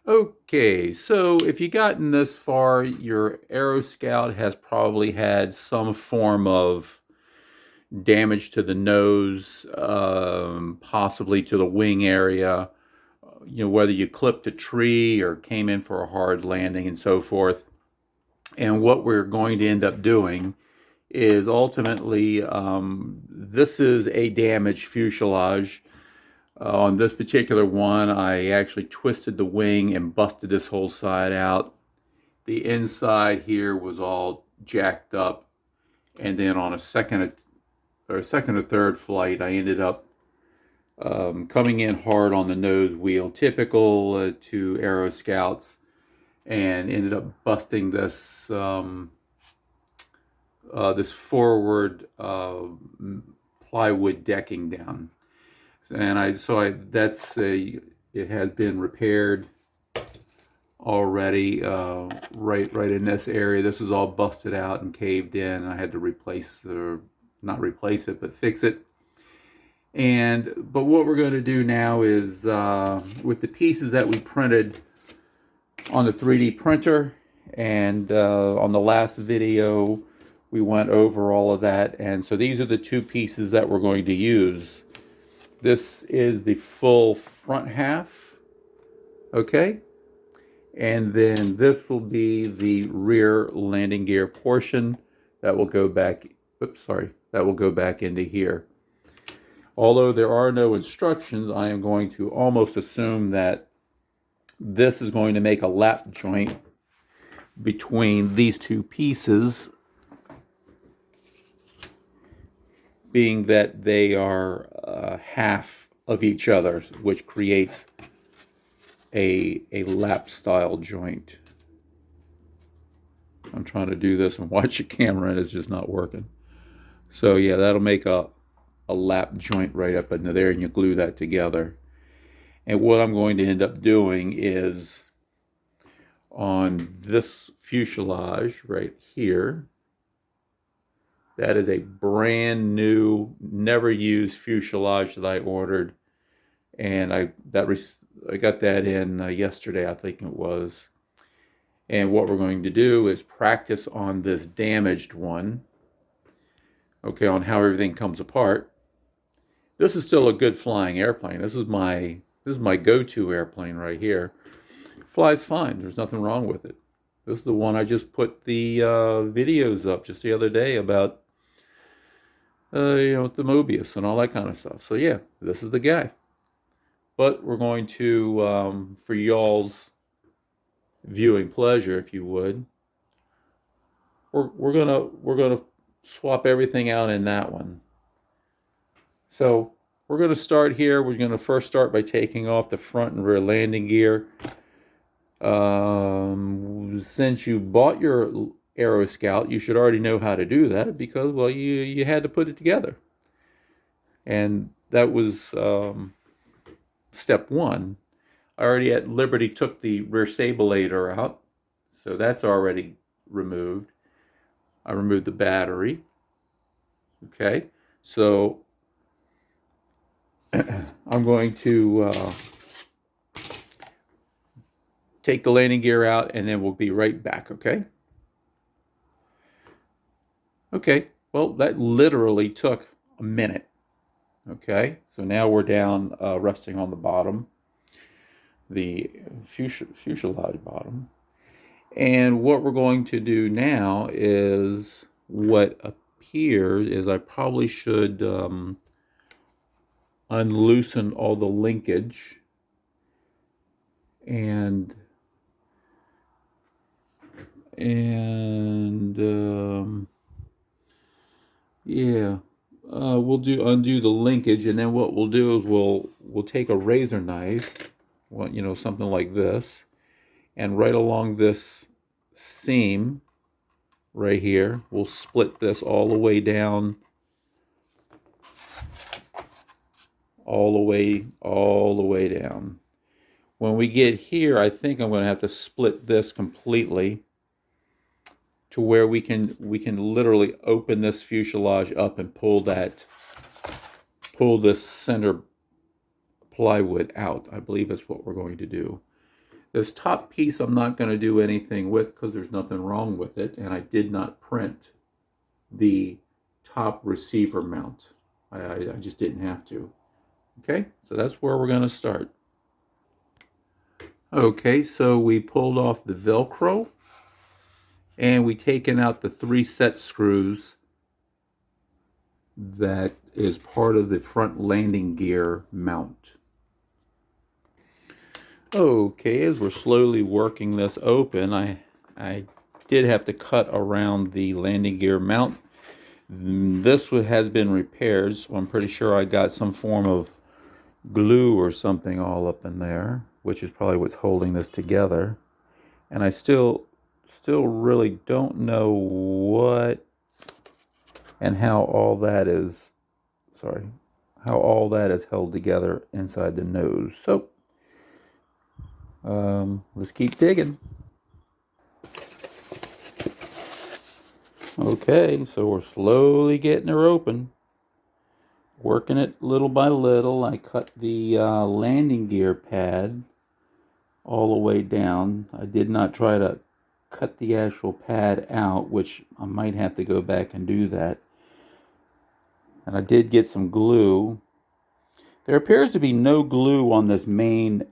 Okay, so if you gotten this far, your Aeroscout has probably had some form of damage to the nose, possibly to the wing area. Whether you clipped a tree or came in for a hard landing and so forth. And what we're going to end up doing is ultimately, this is a damaged fuselage. On this particular one, I actually twisted the wing and busted this whole side out. The inside here was all jacked up, and then on a second or third flight, I ended up coming in hard on the nose wheel, typical to Aeroscouts, and ended up busting this forward plywood decking down. And it has been repaired already, right in this area. This was all busted out and caved in. I had to not replace it, but fix it. But what we're going to do now is, with the pieces that we printed on the 3D printer, and on the last video we went over all of that, and so these are the two pieces that we're going to use. This is the full front half, okay? And then this will be the rear landing gear portion that will go back, that will go back into here. Although there are no instructions, I am going to almost assume that this is going to make a lap joint between these two pieces, being that they are half of each other, which creates a lap style joint. I'm trying to do this and watch the camera and it's just not working. So yeah, that'll make a lap joint right up into there, and you glue that together. And what I'm going to end up doing is, on this fuselage right here, that is a brand new, never used fuselage that I ordered, and I got that in yesterday, I think it was. And what we're going to do is practice on this damaged one, okay, on how everything comes apart. This is still a good flying airplane. This is my go-to airplane right here. It flies fine. There's nothing wrong with it. This is the one I just put the videos up just the other day about, the Mobius and all that kind of stuff. So yeah, this is the guy. But we're going to, for y'all's viewing pleasure, if you would, we're gonna swap everything out in that one. So we're going to start here. We're going to first start by taking off the front and rear landing gear. Since you bought your Aeroscout, you should already know how to do that, because, well, you had to put it together. And that was step one. I already at Liberty took the rear stabilator out, so that's already removed. I removed the battery. Okay, so I'm going to take the landing gear out, and then we'll be right back, okay? Okay, well, that literally took a minute, okay? So now we're down, resting on the bottom, the fuselage bottom. And what we're going to do now is, what appears is I probably should unloosen all the linkage, and yeah, we'll undo the linkage, and then what we'll do is we'll take a razor knife, well, something like this, and right along this seam right here, we'll split this all the way down, all the way down. When we get here, I think I'm going to have to split this completely, to where we can literally open this fuselage up and pull this center plywood out. I believe that's what we're going to do. This top piece I'm not going to do anything with because there's nothing wrong with it, and I did not print the top receiver mount. I just didn't have to. Okay, so that's where we're going to start. Okay, so we pulled off the Velcro, and we taken out the 3 set screws that is part of the front landing gear mount. Okay, as we're slowly working this open, I did have to cut around the landing gear mount. This has been repaired, so I'm pretty sure I got some form of glue or something all up in there, which is probably what's holding this together. And I still really don't know what and how all that is, how all that is held together inside the nose. So let's keep digging. Okay, so we're slowly getting her open, working it little by little. I cut the landing gear pad all the way down. I did not try to cut the actual pad out, which I might have to go back and do that. And I did get some glue. There appears to be no glue on this main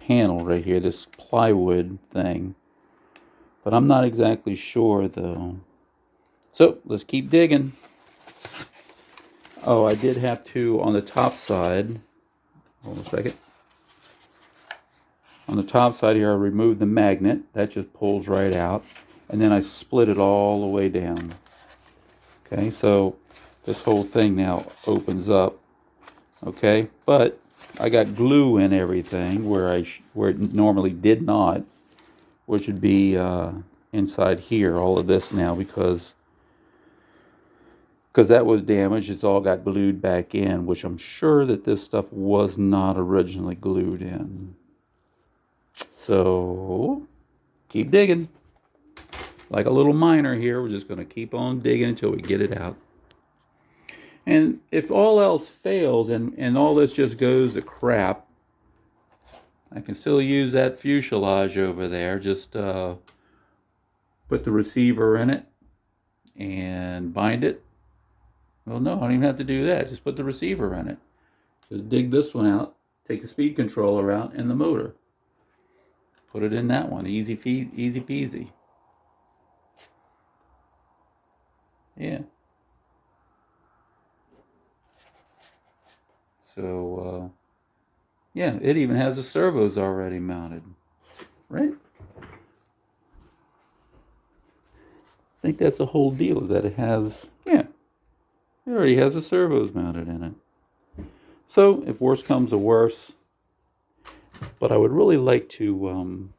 panel right here, this plywood thing. But I'm not exactly sure though. So let's keep digging. Oh, I did have to, on the top side, hold on a second. On the top side here, I removed the magnet. That just pulls right out. And then I split it all the way down. Okay, so this whole thing now opens up. Okay, but I got glue in everything where it normally did not, which would be inside here, all of this now, because that was damaged. It's all got glued back in, which I'm sure that this stuff was not originally glued in. So keep digging. Like a little miner here, we're just going to keep on digging until we get it out. And if all else fails and all this just goes to crap, I can still use that fuselage over there. Just put the receiver in it and bind it. Well, no, I don't even have to do that. Just put the receiver in it. Just dig this one out, take the speed controller out, and the motor. Put it in that one. Easy peasy. Yeah. So, yeah, it even has the servos already mounted. Right? I think that's the whole deal, is that it has, yeah, it already has the servos mounted in it. So, if worse comes to worse, but I would really like to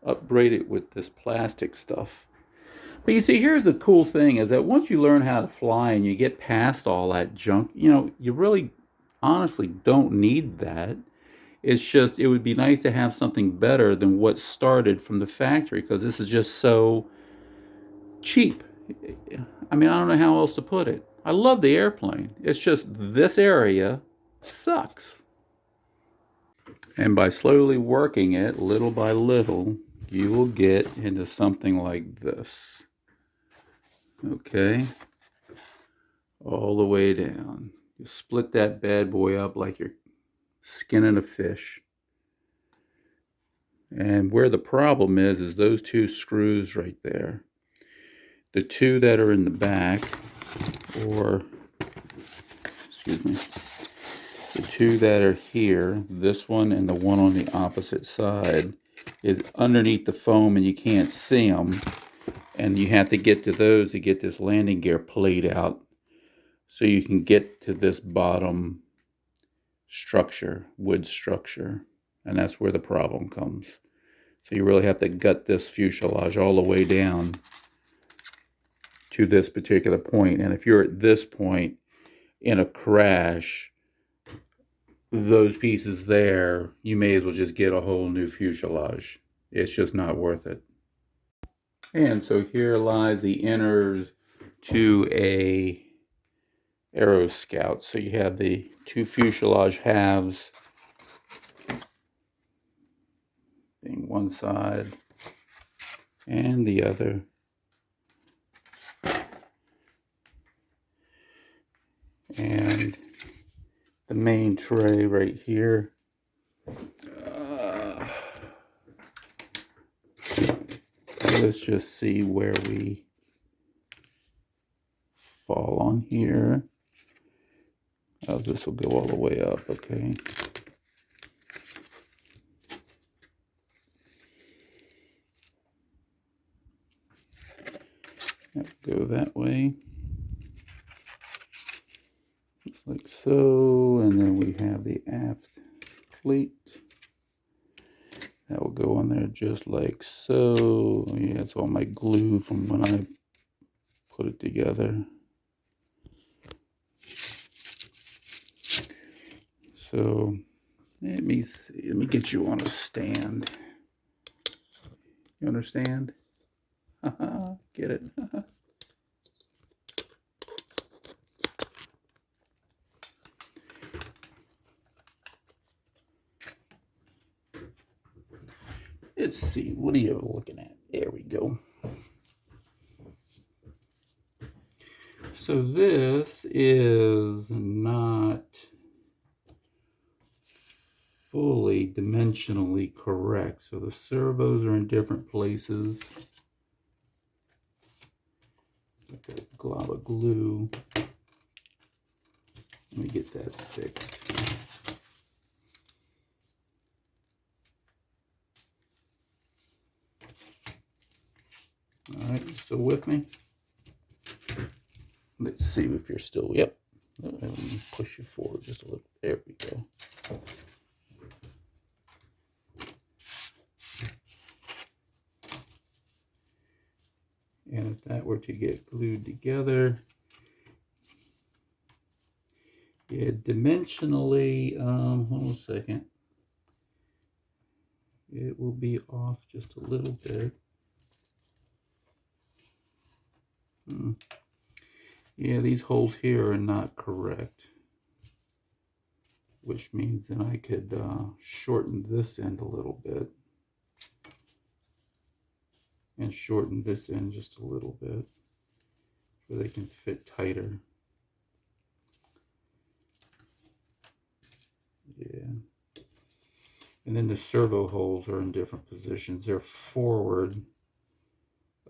upgrade it with this plastic stuff. But you see, here's the cool thing, is that once you learn how to fly and you get past all that junk, you really honestly don't need that. It's just, it would be nice to have something better than what started from the factory, because this is just so cheap. I mean, I don't know how else to put it. I love the airplane. It's just this area sucks. And by slowly working it, little by little, you will get into something like this. Okay? All the way down. You split that bad boy up like you're skinning a fish. And where the problem is those 2 screws right there. The 2 that are in the back, or, excuse me, the 2 that are here, this one and the one on the opposite side, is underneath the foam and you can't see them. And you have to get to those to get this landing gear plate out, so you can get to this bottom structure, wood structure. And that's where the problem comes. So you really have to gut this fuselage all the way down to this particular point. And if you're at this point in a crash, those pieces there, you may as well just get a whole new fuselage. It's just not worth it. And so here lies the inners to a Aeroscout. So you have the 2 fuselage halves one side and the other. And the main tray right here. Let's just see where we fall on here. Oh, this will go all the way up, okay. Go that way. Just like so, and then we have the aft plate. That will go on there just like so. Yeah, it's all my glue from when I put it together. So let me see. Let me get you on a stand. You understand? Get it? Let's see. What are you looking at? There we go. So this is not fully dimensionally correct. So the servos are in different places. Got that glob of glue. Let me get that fixed. All right, you still with me? Let's see if you're still, yep. Let me push you forward just a little. There we go. And if that were to get glued together, yeah, dimensionally, hold on a second. It will be off just a little bit. Yeah, these holes here are not correct, which means that I could shorten this end a little bit and shorten this end just a little bit so they can fit tighter. Yeah. And then the servo holes are in different positions. They're forward,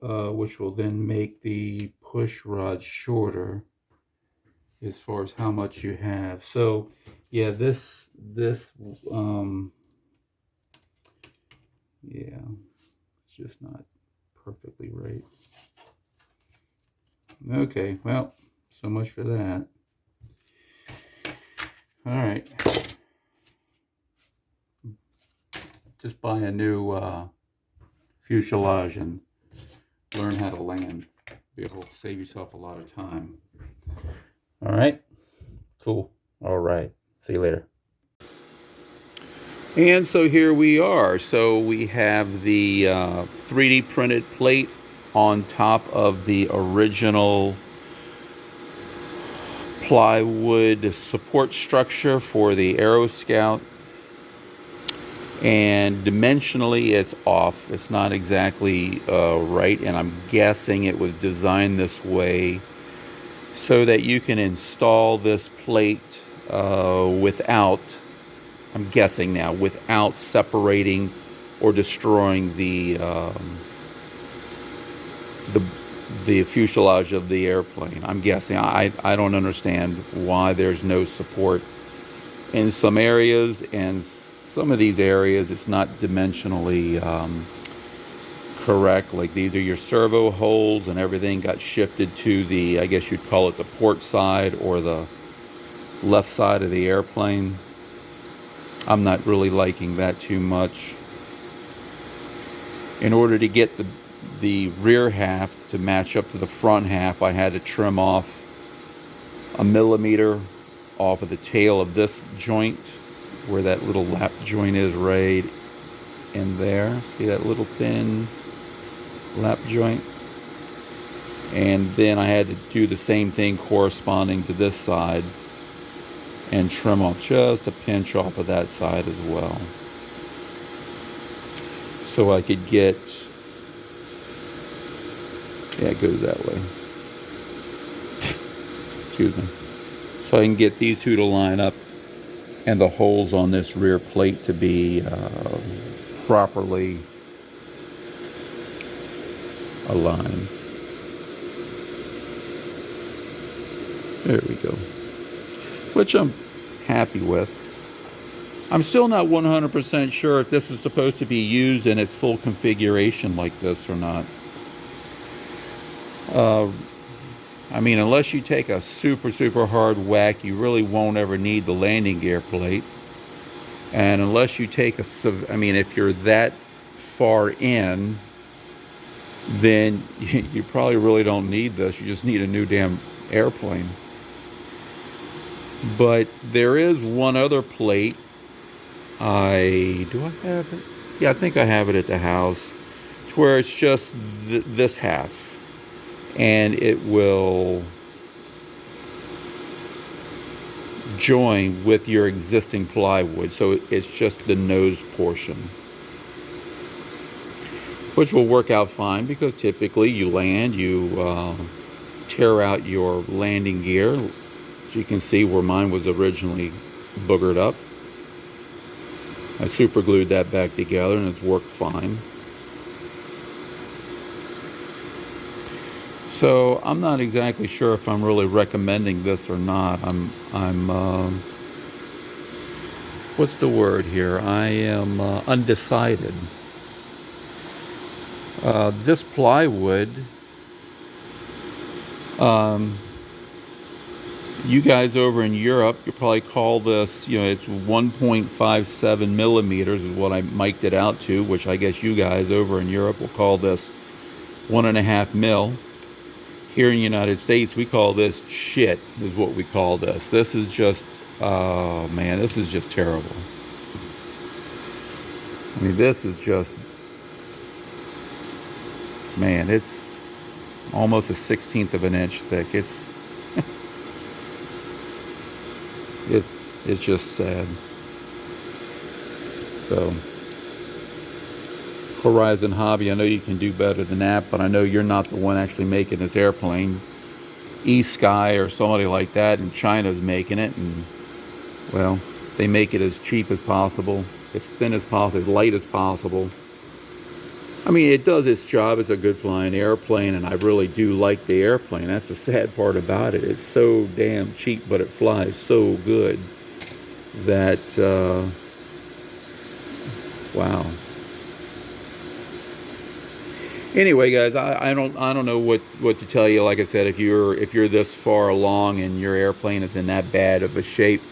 which will then make the push rod shorter as far as how much you have. So yeah, this yeah, it's just not perfectly right. Okay, well, so much for that. All right, just buy a new fuselage and learn how to land. Be able to save yourself a lot of time. All right, cool. All right, see you later. And so here we are. So we have the 3D printed plate on top of the original plywood support structure for the Aeroscout. And dimensionally it's off. It's not exactly right, and I'm guessing it was designed this way so that you can install this plate without, I'm guessing now, without separating or destroying the fuselage of the airplane. I'm guessing. I don't understand why there's no support in some areas, and some of these areas it's not dimensionally correct. Like these are your servo holes, and everything got shifted to the, I guess you'd call it the port side or the left side of the airplane. I'm not really liking that too much. In order to get the rear half to match up to the front half, I had to trim off 1 millimeter off of the tail of this joint, where that little lap joint is right in there. See that little thin lap joint? And then I had to do the same thing corresponding to this side and trim off just a pinch off of that side as well. so I could get, yeah, it goes that way. Excuse me. So I can get these two to line up and the holes on this rear plate to be properly aligned. There we go. Which I'm happy with. I'm still not 100% sure if this is supposed to be used in its full configuration like this or not. I mean, unless you take a super hard whack, you really won't ever need the landing gear plate. And unless you take I mean, if you're that far in, then you probably really don't need this. You just need a new damn airplane. But there is one other plate. Do I have it? Yeah, I think I have it at the house. It's where it's just this half. And it will join with your existing plywood. So it's just the nose portion. Which will work out fine because typically you land, you tear out your landing gear. As you can see where mine was originally boogered up. I super glued that back together and it's worked fine. So I'm not exactly sure if I'm really recommending this or not. I'm what's the word here? I am undecided. This plywood, you guys over in Europe, you probably call this, you know, it's 1.57 millimeters is what I mic'd it out to, which I guess you guys over in Europe will call this 1.5 mil. Here in the United States, we call this shit, is what we call this. This is just, oh man, this is just terrible. I mean, this is just, man, it's almost a 1/16 of an inch thick. It's just sad. So, Horizon Hobby, I know you can do better than that, but I know you're not the one actually making this airplane. E-Sky or somebody like that in China is making it, and well, they make it as cheap as possible, as thin as possible, as light as possible. I mean, it does its job. It's a good flying airplane, and I really do like the airplane. That's the sad part about it. It's so damn cheap, but it flies so good that wow. Anyway, guys, I don't know what to tell you. Like I said, if you're this far along and your airplane is in that bad of a shape,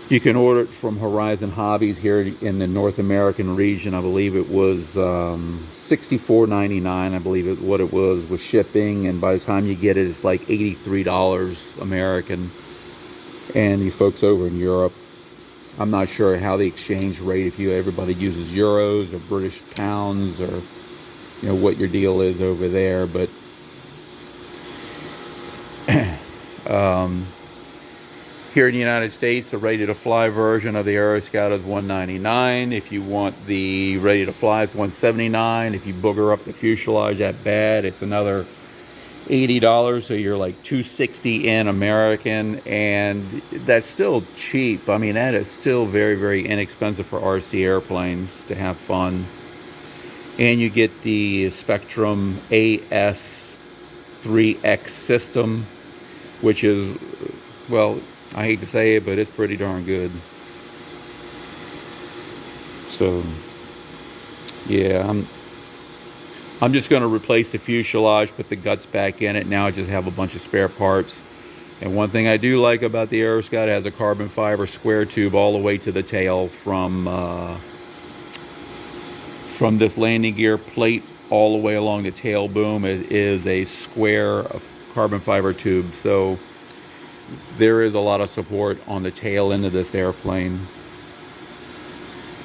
you can order it from Horizon Hobbies here in the North American region. I believe it was $64.99. I believe what it was with shipping, and by the time you get it, it's like $83 American. And you folks over in Europe, I'm not sure how the exchange rate, if everybody uses euros or British pounds, or you know what your deal is over there, but here in the United States, the ready-to-fly version of the Aeroscout is $199. If you want the ready-to-fly, it's $179. If you booger up the fuselage that bad, it's another $80. So you're like $260 in American, and that's still cheap. I mean, that is still very inexpensive for RC airplanes to have fun. And you get the Spectrum AS3X system, which is, well, I hate to say it, but it's pretty darn good. So, yeah, I'm just going to replace the fuselage, put the guts back in it. Now I just have a bunch of spare parts. And one thing I do like about the Aeroscout, it has a carbon fiber square tube all the way to the tail from this landing gear plate all the way along the tail boom. It is a square of carbon fiber tube. So there is a lot of support on the tail end of this airplane.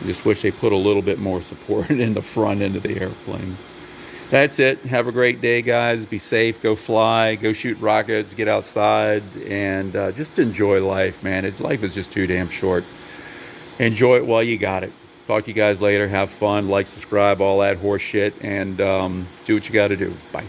I just wish they put a little bit more support in the front end of the airplane. That's it. Have a great day, guys. Be safe. Go fly. Go shoot rockets. Get outside. And just enjoy life, man. Life is just too damn short. Enjoy it while you got it. Talk to you guys later. Have fun. Like, subscribe, all that horse shit, and do what you got to do. Bye.